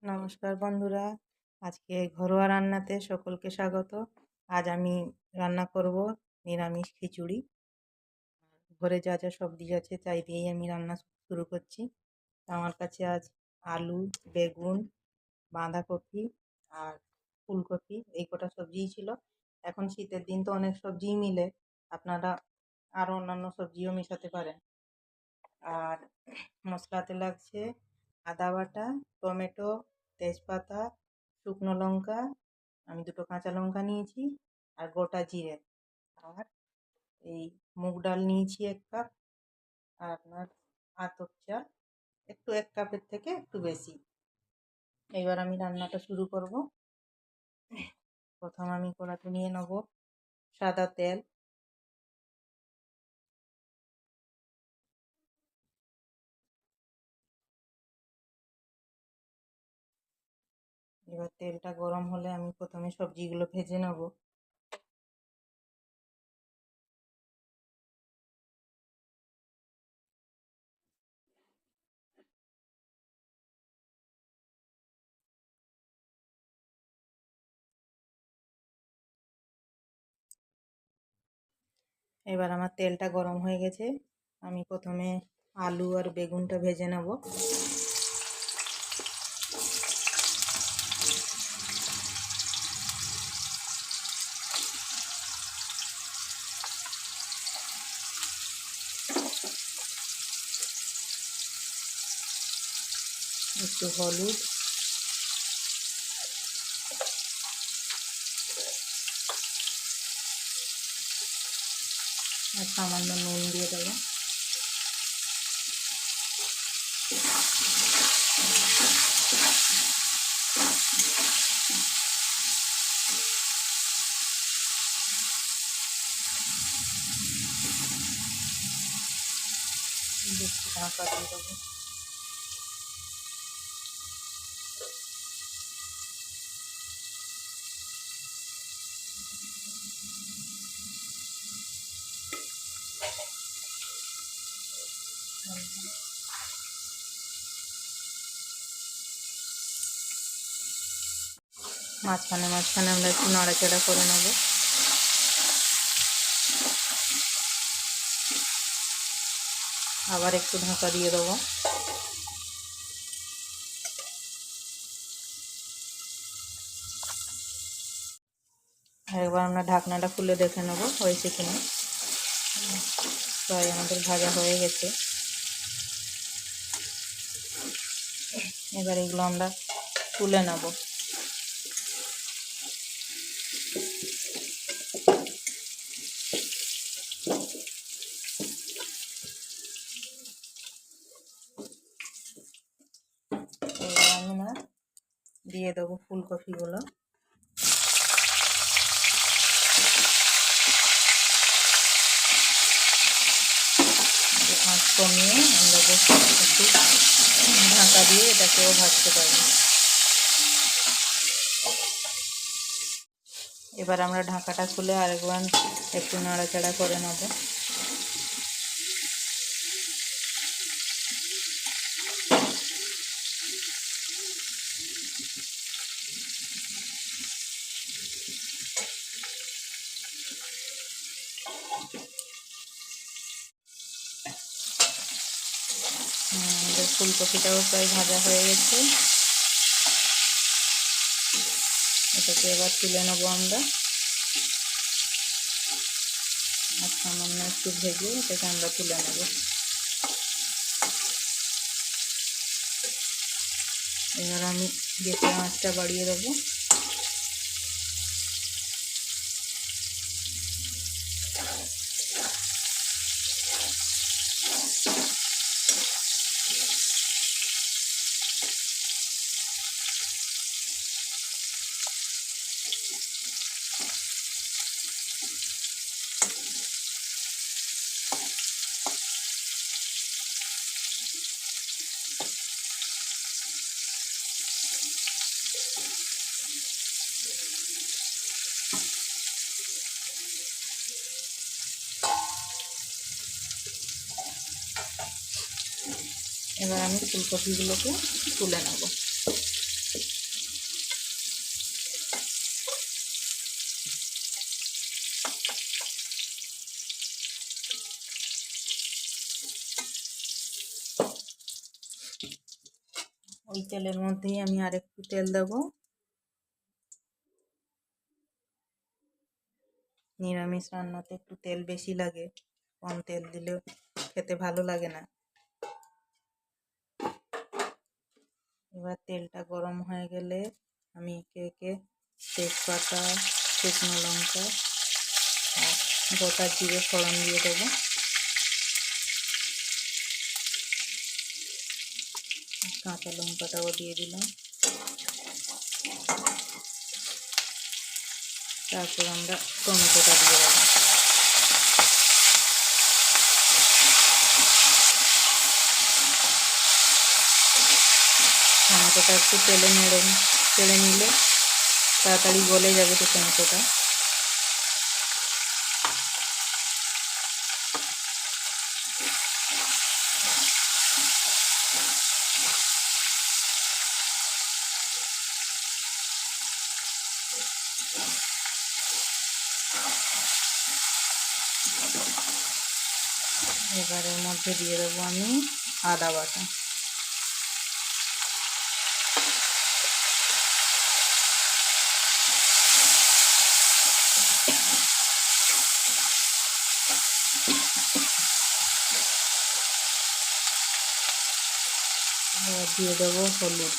নমস্কার বন্ধুরা, আজকে ঘরোয়া রান্নাতে সকলকে স্বাগত। আজ আমি রান্না করব নিরামিষ খিচুড়ি। ঘরে যা যা সবজি আছে তাই দিয়েই আমি রান্না শুরু করছি। আমার কাছে আজ আলু, বেগুন, বাঁধাকপি আর ফুলকপি এই কটা সবজিই ছিল। এখন শীতের দিন তো অনেক সবজিই মিলে, আপনারা আরও অন্যান্য সবজিও মেশাতে পারেন। আর মশলাতে লাগছে আদা বাটা, টমেটো, তেজপাতা, শুকনো লঙ্কা, আমি দুটো কাঁচা লঙ্কা নিয়েছি, আর গোটা জিরে। আর এই মুগ ডাল নিয়েছি 1 কাপ, আর আপনার আতপ চাল একটু 1 কাপের থেকে একটু বেশি। এবার আমি রান্নাটা শুরু করব। প্রথম আমি কড়াতে নিয়ে নেব সাদা তেল। এবার তেলটা গরম হলে আমি প্রথমে সবজিগুলো ভেজে নেব। এবার আমার তেলটা গরম হয়ে গেছে, আমি প্রথমে আলু আর বেগুনটা ভেজে নেব। একটু হলুদ, আর সামান্য নুন দিয়ে দেবো। একটু ঢাকা দিয়ে দেবো। মাঝখানে মাঝখানে আমরা একটু নাড়াচাড়া করে নেব। আবার একটু ঢাকা দিয়ে দেবো। একবার আমরা ঢাকনাটা খুলে দেখে নেব হয়েছে কিনা। প্রায় আমাদের ভাজা হয়ে গেছে। এবার এগুলো আমরা তুলে নেব। এবার আমি দিয়ে দেবো ফুলকপিগুলো। আঁচ কমিয়ে আমরা একটু ঢাকা দিয়ে এটাকেও ভাজতে পারি। এবার আমরা ঢাকাটা খুলে আরেকবার একটু নাড়াচাড়া করে নেব। আমাদের ফুলকপিটাও প্রায় ভাজা হয়ে গেছে। এটাকে এবার তুলে নেবো আমরা। আর সামান্য একটু ভেজে এটাকে আমরা তুলে নেব। এবার আমি গ্যাসের আঁচটা বাড়িয়ে দেবো। এবার আমি ফুলকপিগুলোকে তুলে নেব। ওই তেলের মধ্যেই আমি আরেকটু তেল দেবো। নিরামিষ রান্নাতে একটু তেল বেশি লাগে, কম তেল দিলেও খেতে ভালো লাগে না। এবার তেলটা গরম হয়ে গেলে আমি একে একে তেজপাতা, শুকনো লঙ্কা আর গোটা জিরে ফোড়ন দিয়ে দেবো। কাঁচা লঙ্কাটাও দিয়ে দিলাম। তারপর আমরা টমেটোটা দিয়ে দেবো। টমেটোটা একটু তেলে নিলে তাড়াতাড়ি গলে যাবে তো টমেটোটা। এবার এর মধ্যে দিয়ে দেবো আমি আদা বাটা। এবার দিয়ে দেবো হলুদ।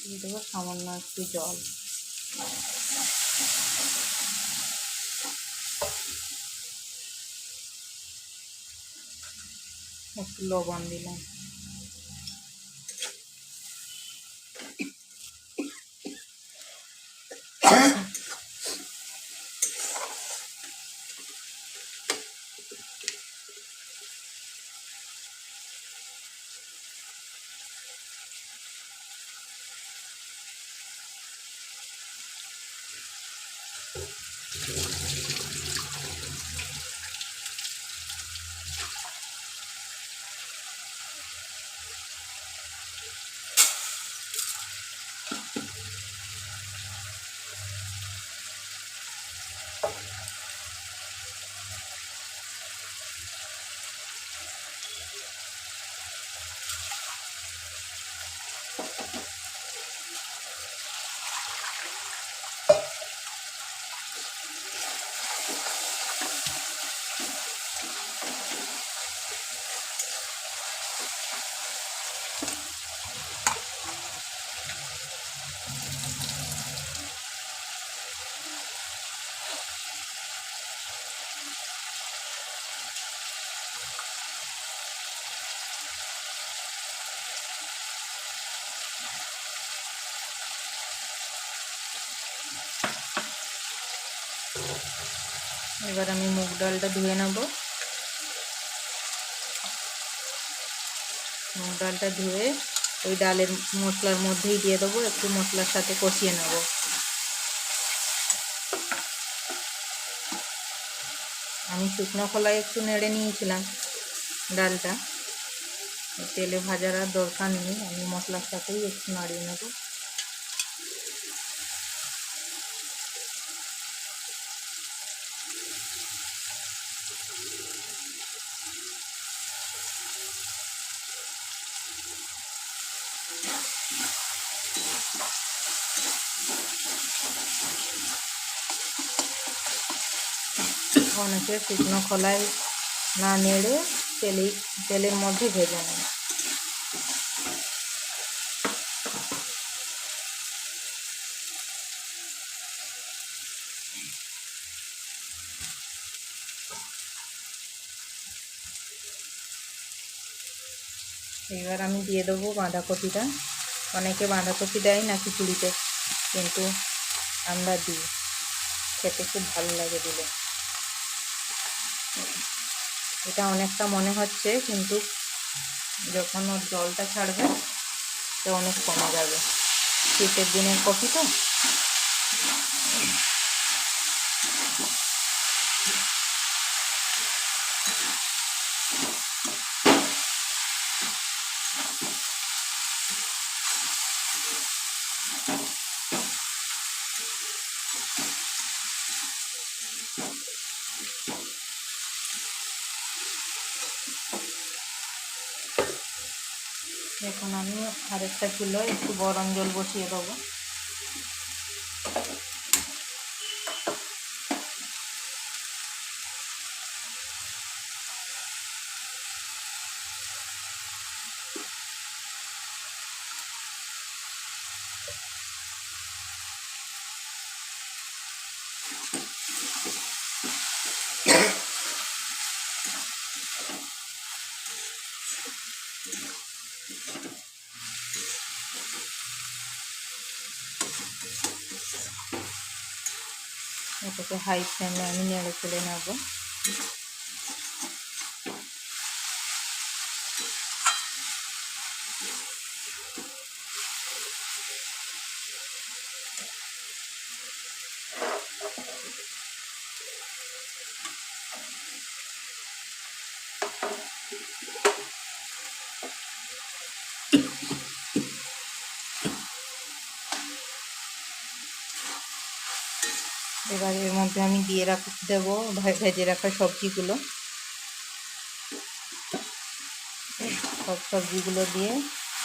দিয়ে দেবো সামান্য একটু জল। একটু লবণ দিলাম। এবার আমি মুগ ডালটা ধুয়ে নেব। মুগ ডালটা ধুয়ে ওই ডালের মশলার মধ্যেই দিয়ে দেবো, একটু মশলার সাথে কষিয়ে নেব। আমি শুকনো খোলায় একটু নেড়ে নিয়েছিলাম ডালটা, তেলে ভাজার আর দরকার নেই, আমি মশলার সাথেই একটু নাড়িয়ে নেব। অনেকে শুকনো খোলায় না নেড়ে তেলের মধ্যে ভেজে নেয়। এবার আমি দিয়ে দেবো বাঁধাকপিটা। অনেকে বাঁধাকপি দেয় না খিচুড়িতে, কিন্তু আমরা দিই, খেতে খুব ভালো লাগে দিলে। এটা অনেকটা মনে হচ্ছে, কিন্তু যখন ওর জলটা ছাড়বে তো অনেক কমে যাবে। শীতের দিনের কফি তো। এখন আমি আরেকটা চুলোয় একটু গরম জল বসিয়ে দেবো। এটাকে হাই ফ্লেমে আমি নেড়ে চেড়ে নেব। এবার এর মধ্যে আমি দিয়ে দেবো ভেজে রাখা সবজিগুলো। সব সবজিগুলো দিয়ে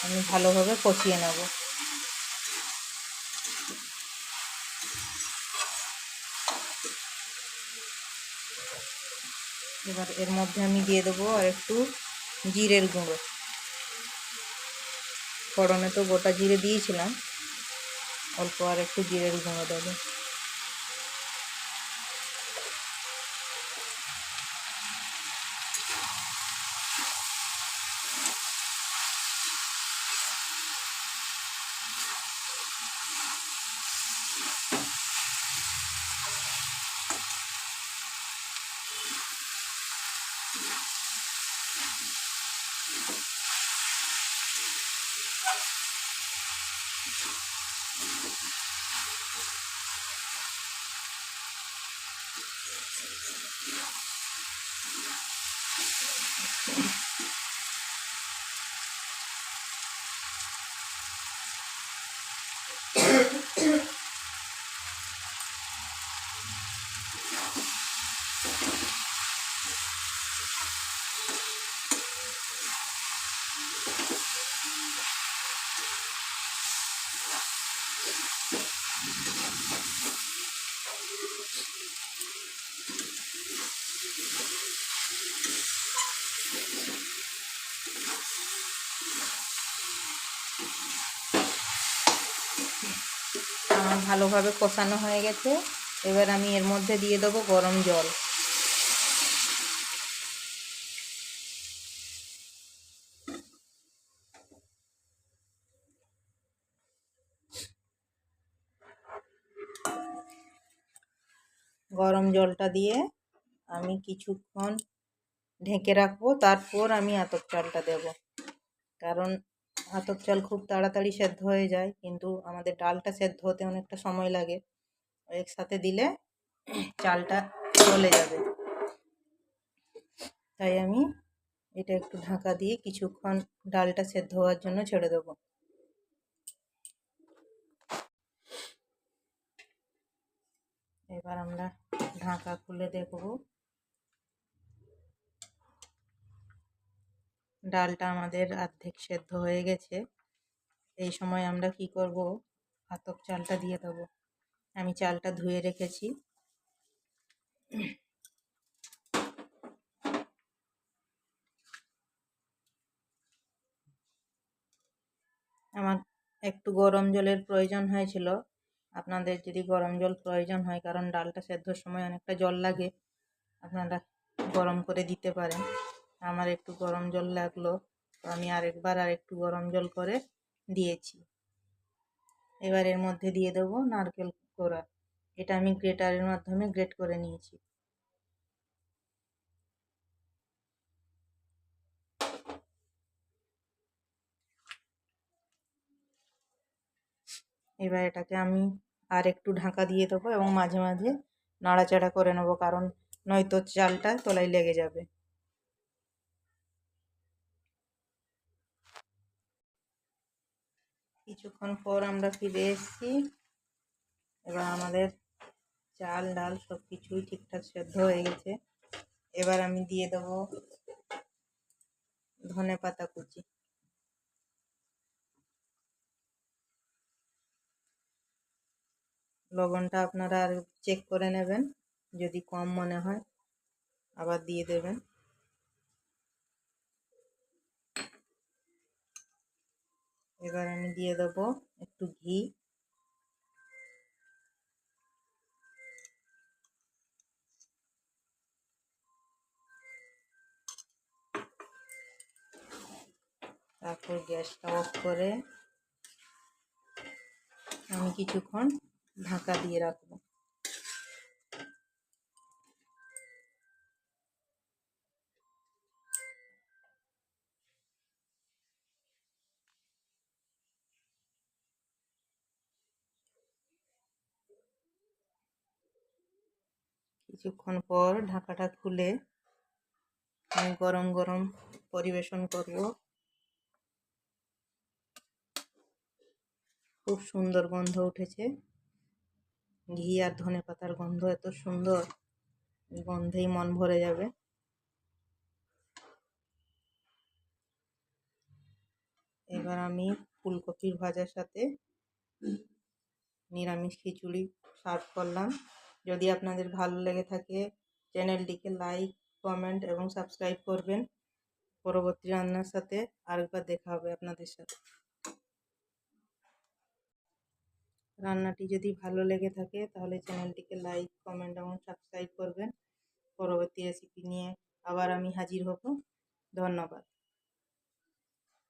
আমি ভালোভাবে কষিয়ে নেব। এবার এর মধ্যে আমি দিয়ে দেবো আর একটু জিরের গুঁড়ো। ফোড়নে তো গোটা জিরে দিয়েছিলাম, অল্প আর একটু জিরের গুঁড়ো দেবো। আমার ভালোভাবে কষানো হয়ে গেছে। এবার আমি এর মধ্যে দিয়ে দেবো গরম জল। গরম জলটা দিয়ে আমি কিছুক্ষণ ঢেকে রাখবো, তারপর আমি আতপ চালটা দেব। কারণ আতপ চাল খুব তাড়াতাড়ি সেদ্ধ হয়ে যায়, কিন্তু আমাদের ডালটা সেদ্ধ হতে অনেকটা সময় লাগে। একসাথে দিলে চালটা গলে যাবে, তাই আমি এটা একটু ঢাকা দিয়ে কিছুক্ষণ ডালটা সেদ্ধ হওয়ার জন্য ছেড়ে দেবো। এবার আমরা ঢাকা খুলে দেখব। ডালটা আমাদের অর্ধেক সেদ্ধ হয়ে গেছে। এই সময় আমরা কি করব, আতপ চালটা দিয়ে দেবো। আমি চালটা ধুয়ে রেখেছি। আমার একটু গরম জলের প্রয়োজন হয়েছিল। আপনাদের যদি গরম জল প্রয়োজন হয়, কারণ ডালটা সেদ্ধর সময় অনেকটা জল লাগে, আপনারা গরম করে দিতে পারেন। আমার একটু গরম জল লাগলো, তো আমি আরেকবার আর একটু গরম জল করে দিয়েছি। এবার এর মধ্যে দিয়ে দেবো নারকেল কোড়া। এটা আমি গ্রেটারের মাধ্যমে গ্রেট করে নিয়েছি। এবার এটাকে আমি আর একটু ঢাকা দিয়ে দেবো এবং মাঝে মাঝে নাড়াচাড়া করে নেবো, কারণ নয়তো চালটা তলায় লেগে যাবে। কিছুক্ষণ পর আমরা ফিরে এসেছি। এবার আমাদের চাল ডাল সব কিছুই ঠিকঠাক সেদ্ধ হয়ে গেছে। এবার আমি দিয়ে দেবো ধনেপাতা কুচি। লবণটা আপনারা আর চেক করে নেবেন, যদি কম মনে হয় আবার দিয়ে দেবেন। এবার আমি দিয়ে দেবো একটু ঘি। তারপর গ্যাসটা অফ করে আমি কিছুক্ষণ ঢাকা দিয়ে রাখবো। কিছুক্ষণ পর ঢাকাটা খুলে আমি গরম গরম পরিবেশন করব। খুব সুন্দর গন্ধ উঠেছে, ঘি আর ধনেপাতার গন্ধ এত সুন্দর, গন্ধেই মন ভরে যাবে। এবার আমি ফুলকপির ভাজার সাথে নিরামিষ খিচুড়ি সার্ভ করলাম। যদি আপনাদের ভালো লেগে থাকে চ্যানেলটিকে লাইক, কমেন্ট এবং সাবস্ক্রাইব করবেন। পরবর্তী রান্নার সাথে আরেকবার দেখা হবে আপনাদের সাথে। রান্নাটি যদি ভালো লেগে থাকে তাহলে চ্যানেলটিকে লাইক, কমেন্ট এবং সাবস্ক্রাইব করবেন। পরবর্তী রেসিপি নিয়ে আবার আমি হাজির হব। ধন্যবাদ।